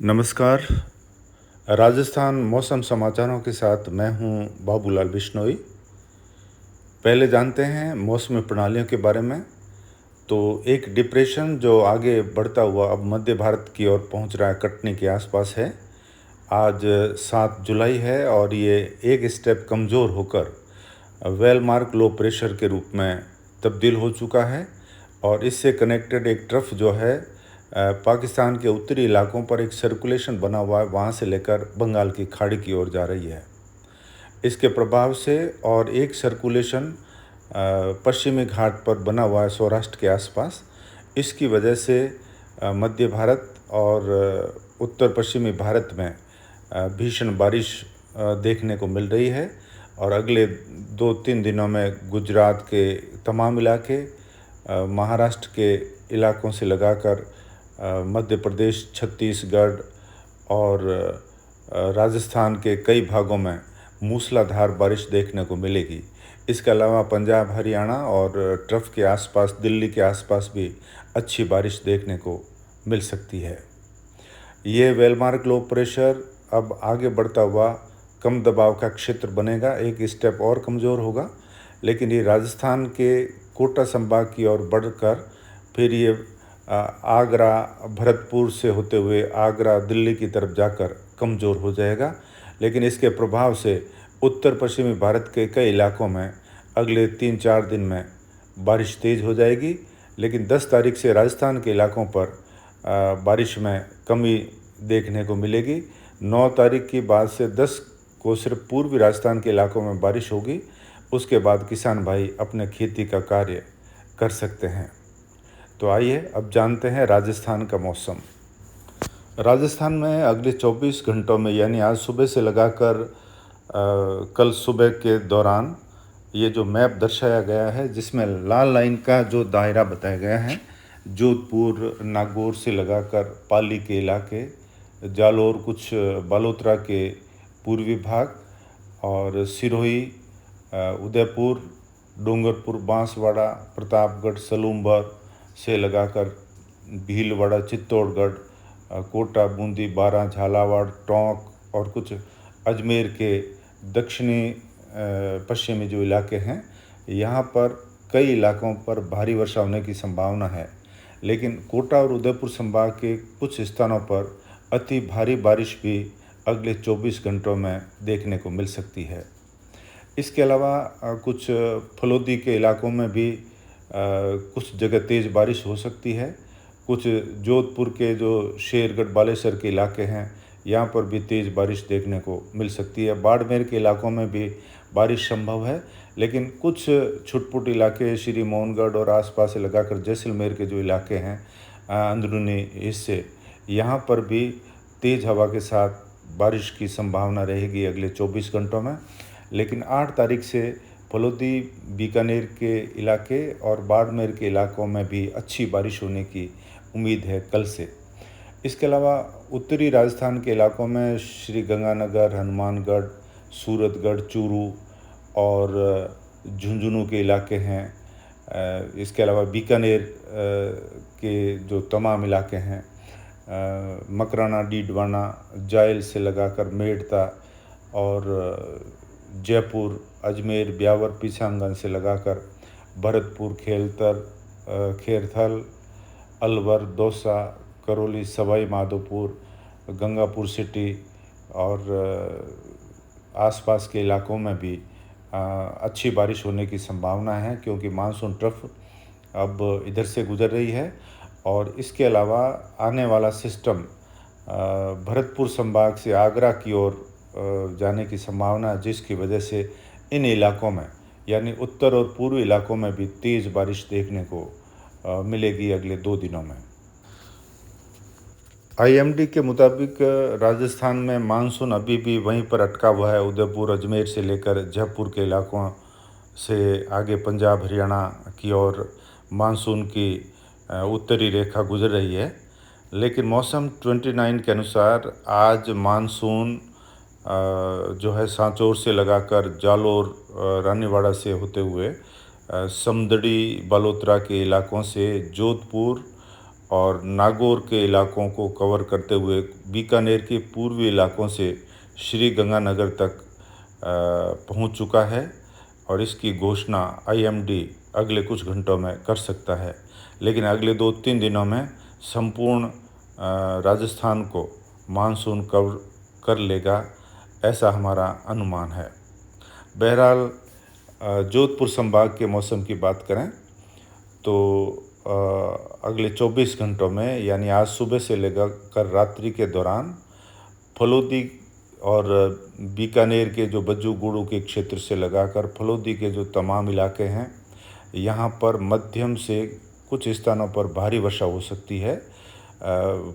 नमस्कार। राजस्थान मौसम समाचारों के साथ मैं हूं बाबूलाल बिश्नोई। पहले जानते हैं मौसमी प्रणालियों के बारे में। तो एक डिप्रेशन जो आगे बढ़ता हुआ अब मध्य भारत की ओर पहुंच रहा है, कटनी के आसपास है। आज 7 जुलाई है और ये एक स्टेप कमज़ोर होकर वेलमार्क लो प्रेशर के रूप में तब्दील हो चुका है। और इससे कनेक्टेड एक ट्रफ जो है पाकिस्तान के उत्तरी इलाकों पर एक सर्कुलेशन बना हुआ है, वहाँ से लेकर बंगाल की खाड़ी की ओर जा रही है। इसके प्रभाव से और एक सर्कुलेशन पश्चिमी घाट पर बना हुआ है सौराष्ट्र के आसपास। इसकी वजह से मध्य भारत और उत्तर पश्चिमी भारत में भीषण बारिश देखने को मिल रही है। और अगले 2-3 दिनों में गुजरात के तमाम इलाके, महाराष्ट्र के इलाकों से लगाकर मध्य प्रदेश, छत्तीसगढ़ और राजस्थान के कई भागों में मूसलाधार बारिश देखने को मिलेगी। इसके अलावा पंजाब, हरियाणा और ट्रफ के आसपास, दिल्ली के आसपास भी अच्छी बारिश देखने को मिल सकती है। ये वेलमार्क लो प्रेशर अब आगे बढ़ता हुआ कम दबाव का क्षेत्र बनेगा, एक स्टेप और कमज़ोर होगा। लेकिन ये राजस्थान के कोटा संभाग की ओर बढ़कर फिर ये आगरा, भरतपुर से होते हुए आगरा, दिल्ली की तरफ जाकर कमज़ोर हो जाएगा। लेकिन इसके प्रभाव से उत्तर पश्चिमी भारत के कई इलाकों में अगले 3-4 दिन में बारिश तेज़ हो जाएगी। लेकिन 10 तारीख से राजस्थान के इलाकों पर बारिश में कमी देखने को मिलेगी। 9 तारीख की बाद से 10 को सिर्फ पूर्वी राजस्थान के इलाकों में बारिश होगी। उसके बाद किसान भाई अपने खेती का कार्य कर सकते हैं। तो आइए अब जानते हैं राजस्थान का मौसम। राजस्थान में अगले 24 घंटों में, यानी आज सुबह से लगाकर कल सुबह के दौरान, ये जो मैप दर्शाया गया है जिसमें लाल लाइन का जो दायरा बताया गया है, जोधपुर, नागौर से लगाकर पाली के इलाके, जालौर, कुछ बालोतरा के पूर्वी भाग और सिरोही, उदयपुर, डूंगरपुर, बांसवाड़ा, प्रतापगढ़, सलूमबर से लगाकर भीलवाड़ा, चित्तौड़गढ़, कोटा, बूंदी, बारां, झालावाड़, टोंक और कुछ अजमेर के दक्षिणी पश्चिमी जो इलाके हैं, यहाँ पर कई इलाकों पर भारी वर्षा होने की संभावना है। लेकिन कोटा और उदयपुर संभाग के कुछ स्थानों पर अति भारी बारिश भी अगले 24 घंटों में देखने को मिल सकती है। इसके अलावा कुछ फलोदी के इलाकों में भी कुछ जगह तेज़ बारिश हो सकती है। कुछ जोधपुर के जो शेरगढ़, बालेसर के इलाके हैं, यहाँ पर भी तेज़ बारिश देखने को मिल सकती है। बाड़मेर के इलाकों में भी बारिश संभव है। लेकिन कुछ छुटपुट इलाके श्री मोहनगढ़ और आसपास से लगाकर जैसलमेर के जो इलाके हैं, अंदरूनी हिस्से, यहाँ पर भी तेज़ हवा के साथ बारिश की संभावना रहेगी अगले 24 घंटों में। लेकिन 8 तारीख से फलोदी, बीकानेर के इलाके और बाड़मेर के इलाकों में भी अच्छी बारिश होने की उम्मीद है कल से। इसके अलावा उत्तरी राजस्थान के इलाकों में श्री गंगानगर, हनुमानगढ़, सूरतगढ़, चूरू और झुंझुनू के इलाके हैं। इसके अलावा बीकानेर के जो तमाम इलाके हैं, मकराना, डीडवाना, जायल से लगाकर मेड़ता और जयपुर, अजमेर, ब्यावर, पीछांगन से लगाकर भरतपुर, खेरथल, अलवर, दौसा, करौली, सवाई माधोपुर, गंगापुर सिटी और आसपास के इलाकों में भी अच्छी बारिश होने की संभावना है, क्योंकि मानसून ट्रफ अब इधर से गुजर रही है। और इसके अलावा आने वाला सिस्टम भरतपुर संभाग से आगरा की ओर जाने की संभावना है, जिसकी वजह से इन इलाकों में, यानी उत्तर और पूर्वी इलाकों में भी तेज़ बारिश देखने को मिलेगी अगले 2 दिनों में। आईएमडी के मुताबिक राजस्थान में मानसून अभी भी वहीं पर अटका हुआ है। उदयपुर, अजमेर से लेकर जयपुर के इलाकों से आगे पंजाब, हरियाणा की ओर मानसून की उत्तरी रेखा गुजर रही है। लेकिन मौसम 29 के अनुसार आज मानसून जो है सांचौर से लगाकर जालौर, रानीवाड़ा से होते हुए समदड़ी, बालोतरा के इलाकों से जोधपुर और नागौर के इलाकों को कवर करते हुए बीकानेर के पूर्वी इलाकों से श्री गंगानगर तक पहुंच चुका है और इसकी घोषणा IMD अगले कुछ घंटों में कर सकता है। लेकिन अगले 2-3 दिनों में संपूर्ण राजस्थान को मानसून कवर कर लेगा, ऐसा हमारा अनुमान है। बहरहाल जोधपुर संभाग के मौसम की बात करें तो अगले 24 घंटों में यानी आज सुबह से लेकर रात्रि के दौरान फलोदी और बीकानेर के जो बज्जू गुड़ू के क्षेत्र से लगाकर फलोदी के जो तमाम इलाके हैं, यहाँ पर मध्यम से कुछ स्थानों पर भारी वर्षा हो सकती है।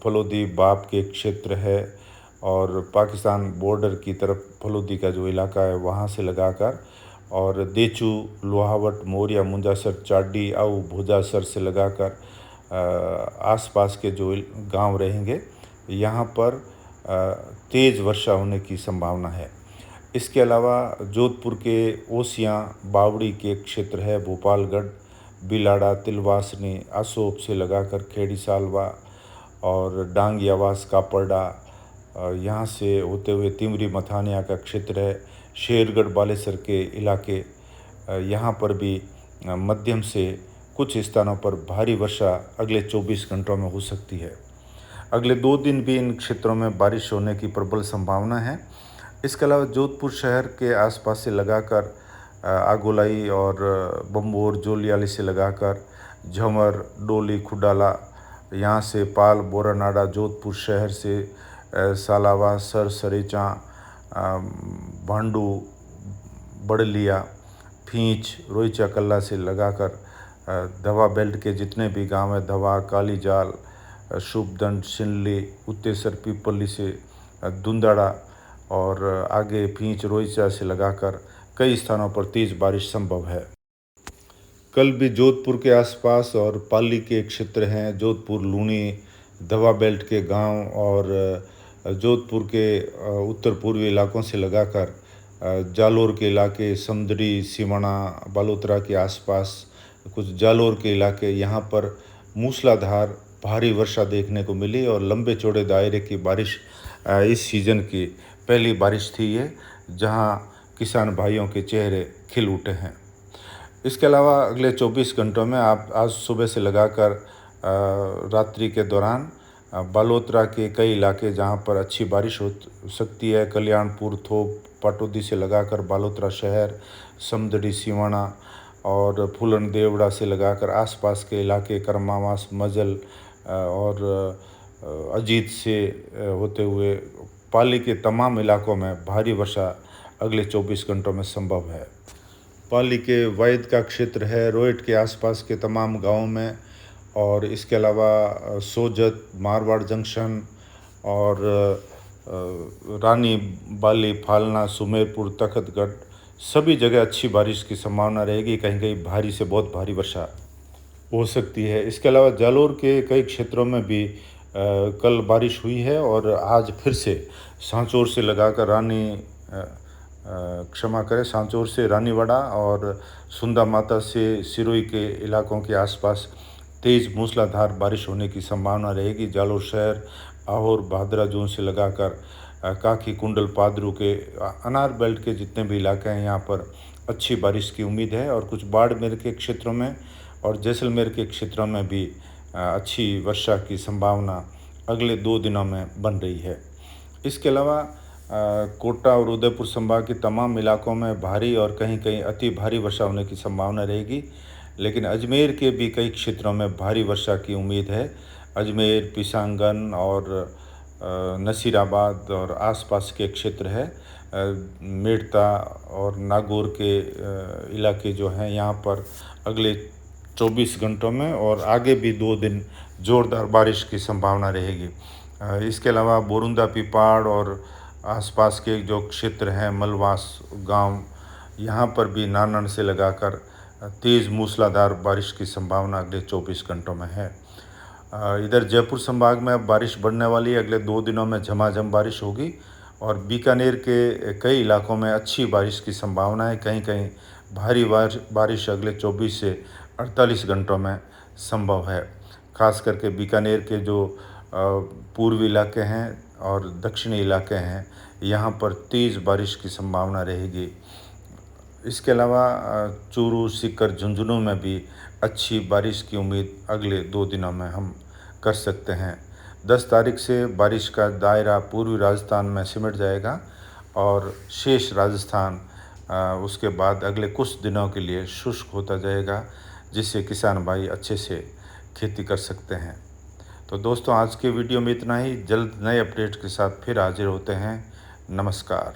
फलोदी बाप के क्षेत्र है और पाकिस्तान बॉर्डर की तरफ फलोदी का जो इलाका है वहाँ से लगाकर और देचू, लोहावट, मोरिया, मुंजासर, चाडी, आऊ, भुजासर से लगाकर आसपास के जो गांव रहेंगे, यहाँ पर तेज़ वर्षा होने की संभावना है। इसके अलावा जोधपुर के ओसियाँ, बावड़ी के क्षेत्र है, भोपालगढ़, बिलाड़ा, तिलवासनी, आसोप से लगाकर खेड़ी सालवा और डांग आवास, कापरडा, यहाँ से होते हुए तिमरी मथानिया का क्षेत्र है, शेरगढ़, बालेसर के इलाके, यहाँ पर भी मध्यम से कुछ स्थानों पर भारी वर्षा अगले 24 घंटों में हो सकती है। अगले 2 दिन भी इन क्षेत्रों में बारिश होने की प्रबल संभावना है। इसके अलावा जोधपुर शहर के आसपास से लगाकर आगोलाई और बम्बोर, जोलियाली से लगाकर झमर, डोली, खुडाला, यहाँ से पाल, बोरानाडा, जोधपुर शहर से सालावा, सर, सरेचा, भांडू, बड़लिया, फींच, रोईचा कल्ला से लगाकर धवा बेल्ट के जितने भी गांव हैं, धवा, कालीजाल, शुभदंड, शिनली, उत्तेसर, पीपली से दुंदाड़ा और आगे फींच, रोईचा से लगाकर कई स्थानों पर तेज़ बारिश संभव है। कल भी जोधपुर के आसपास और पाली के क्षेत्र हैं, जोधपुर, लूनी, धवा बेल्ट के गांव और जोधपुर के उत्तर पूर्वी इलाकों से लगाकर जालोर के इलाके, समदड़ी, सिमणा, बालोतरा के आसपास कुछ जालोर के इलाके, यहाँ पर मूसलाधार भारी वर्षा देखने को मिली और लंबे चौड़े दायरे की बारिश इस सीज़न की पहली बारिश थी ये, जहाँ किसान भाइयों के चेहरे खिल उठे हैं। इसके अलावा अगले 24 घंटों में आप आज सुबह से लगाकर रात्रि के दौरान बालोतरा के कई इलाके जहां पर अच्छी बारिश हो सकती है, कल्याणपुर, थोप, पाटोदी से लगाकर बालोतरा शहर, समदड़ी, सिवाना और फूलन, देवड़ा से लगाकर आसपास के इलाके, करमावास, मजल और अजीत से होते हुए पाली के तमाम इलाकों में भारी वर्षा अगले 24 घंटों में संभव है। पाली के वैद का क्षेत्र है, रोहिट के आसपास के तमाम गांवों में और इसके अलावा सोजत, मारवाड़ जंक्शन और रानी बाली, फालना, सुमेरपुर, तखतगढ़ सभी जगह अच्छी बारिश की संभावना रहेगी। कहीं कहीं भारी से बहुत भारी वर्षा हो सकती है। इसके अलावा जालोर के कई क्षेत्रों में भी कल बारिश हुई है और आज फिर से सांचौर से लगाकर सांचौर से रानीवाड़ा और सुंदा माता से सिरोही के इलाकों के आसपास तेज़ मूसलाधार बारिश होने की संभावना रहेगी। जालोर शहर, आहोर, भादरा जोन से लगाकर काखी, कुंडल, पादरू के अनार बेल्ट के जितने भी इलाके हैं, यहाँ पर अच्छी बारिश की उम्मीद है और कुछ बाड़मेर के क्षेत्रों में और जैसलमेर के क्षेत्रों में भी अच्छी वर्षा की संभावना अगले 2 दिनों में बन रही है। इसके अलावा कोटा और उदयपुर संभाग के तमाम इलाकों में भारी और कहीं कहीं अति भारी वर्षा होने की संभावना रहेगी, लेकिन अजमेर के भी कई क्षेत्रों में भारी वर्षा की उम्मीद है। अजमेर, पिशांगन और नसीराबाद और आसपास के क्षेत्र है, मेड़ता और नागौर के इलाके जो हैं, यहाँ पर अगले 24 घंटों में और आगे भी 2 दिन ज़ोरदार बारिश की संभावना रहेगी। इसके अलावा बोरुंदा, पिपाड़ और आसपास के जो क्षेत्र हैं, मलवास गांव, यहाँ पर भी नानन से लगाकर तेज़ मूसलाधार बारिश की संभावना अगले 24 घंटों में है। इधर जयपुर संभाग में अब बारिश बढ़ने वाली है। अगले 2 दिनों में झमाझम बारिश होगी और बीकानेर के कई इलाकों में अच्छी बारिश की संभावना है। कहीं कहीं भारी बारिश अगले 24 से 48 घंटों में संभव है। ख़ास करके बीकानेर के जो पूर्वी इलाके हैं और दक्षिणी इलाके हैं, यहाँ पर तेज़ बारिश की संभावना रहेगी। इसके अलावा चूरू, सीकर, झुंझुनू में भी अच्छी बारिश की उम्मीद अगले 2 दिनों में हम कर सकते हैं। 10 तारीख से बारिश का दायरा पूर्वी राजस्थान में सिमट जाएगा और शेष राजस्थान उसके बाद अगले कुछ दिनों के लिए शुष्क होता जाएगा, जिससे किसान भाई अच्छे से खेती कर सकते हैं। तो दोस्तों, आज के वीडियो में इतना ही। जल्द नए अपडेट के साथ फिर हाजिर होते हैं। नमस्कार।